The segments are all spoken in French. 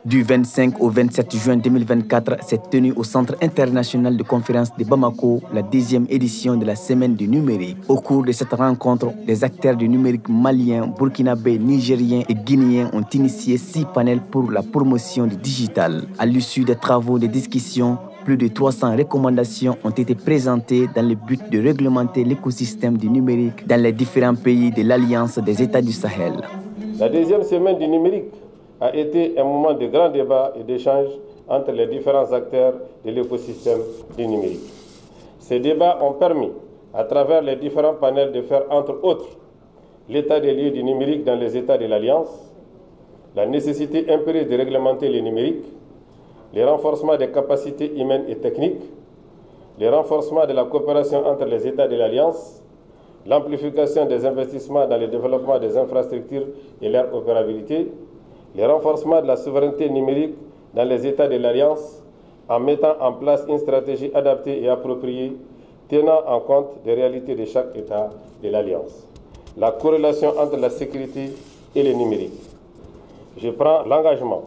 Du 25 au 27 juin 2024 s'est tenue au Centre international de conférence de Bamako la 10e édition de la Semaine du numérique. Au cours de cette rencontre, les acteurs du numérique maliens, burkinabés, nigériens et guinéens ont initié 6 panels pour la promotion du digital. À l'issue des travaux de discussion, plus de 300 recommandations ont été présentées dans le but de réglementer l'écosystème du numérique dans les différents pays de l'Alliance des États du Sahel. La 10e Semaine du numérique a été un moment de grand débat et d'échange entre les différents acteurs de l'écosystème du numérique. Ces débats ont permis, à travers les différents panels, de faire entre autres l'état des lieux du numérique dans les États de l'Alliance, la nécessité impérieuse de réglementer le numérique, le renforcement des capacités humaines et techniques, le renforcement de la coopération entre les États de l'Alliance, l'amplification des investissements dans le développement des infrastructures et leur opérabilité, le renforcement de la souveraineté numérique dans les États de l'Alliance en mettant en place une stratégie adaptée et appropriée tenant en compte des réalités de chaque État de l'Alliance. La corrélation entre la sécurité et le numérique. Je prends l'engagement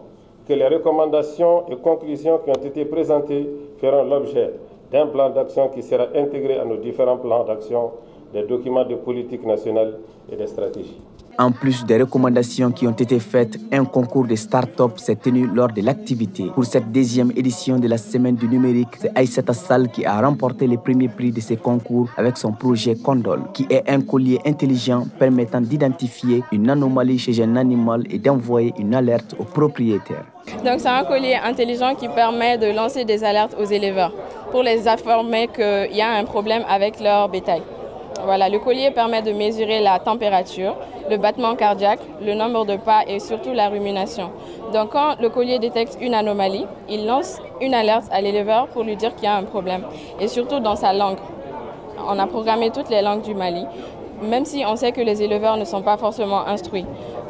que les recommandations et conclusions qui ont été présentées feront l'objet d'un plan d'action qui sera intégré à nos différents plans d'action, des documents de politique nationale et des stratégies. En plus des recommandations qui ont été faites, un concours de start-up s'est tenu lors de l'activité. Pour cette 10e édition de la Semaine du numérique, c'est Aïssata Sall qui a remporté le premier prix de ce concours avec son projet Condol, qui est un collier intelligent permettant d'identifier une anomalie chez un animal et d'envoyer une alerte au propriétaire. Donc c'est un collier intelligent qui permet de lancer des alertes aux éleveurs pour les informer qu'il y a un problème avec leur bétail. Voilà, le collier permet de mesurer la température, le battement cardiaque, le nombre de pas et surtout la rumination. Donc quand le collier détecte une anomalie, il lance une alerte à l'éleveur pour lui dire qu'il y a un problème. Et surtout dans sa langue. On a programmé toutes les langues du Mali, même si on sait que les éleveurs ne sont pas forcément instruits.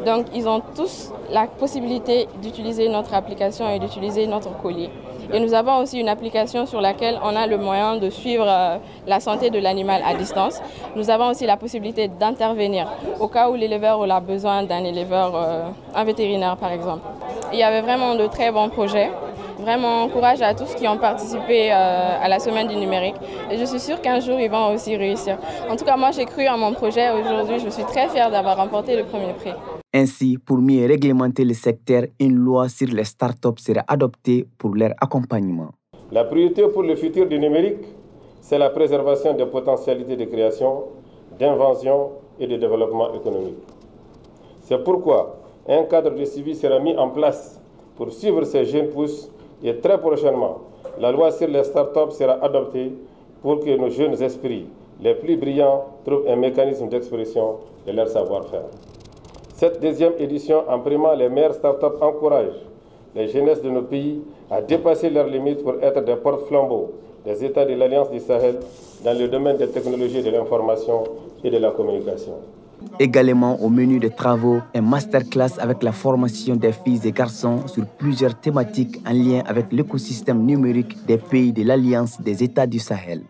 Donc ils ont tous la possibilité d'utiliser notre application et d'utiliser notre collier. Et nous avons aussi une application sur laquelle on a le moyen de suivre la santé de l'animal à distance. Nous avons aussi la possibilité d'intervenir au cas où l'éleveur a besoin d'un éleveur, un vétérinaire par exemple. Il y avait vraiment de très bons projets. Vraiment courage à tous qui ont participé à la Semaine du numérique. Et je suis sûre qu'un jour, ils vont aussi réussir. En tout cas, moi, j'ai cru en mon projet. Aujourd'hui, je suis très fière d'avoir remporté le premier prix. Ainsi, pour mieux réglementer le secteur, une loi sur les startups sera adoptée pour leur accompagnement. La priorité pour le futur du numérique, c'est la préservation des potentialités de création, d'invention et de développement économique. C'est pourquoi un cadre de suivi sera mis en place pour suivre ces jeunes pousses et très prochainement, la loi sur les startups sera adoptée pour que nos jeunes esprits les plus brillants trouvent un mécanisme d'expression de leur savoir-faire. Cette 10e édition, en primant les meilleures startups, encourage les jeunesses de nos pays à dépasser leurs limites pour être des porte-flambeaux des États de l'Alliance du Sahel dans le domaine des technologies de l'information et de la communication. Également au menu des travaux, un masterclass avec la formation des filles et garçons sur plusieurs thématiques en lien avec l'écosystème numérique des pays de l'Alliance des États du Sahel.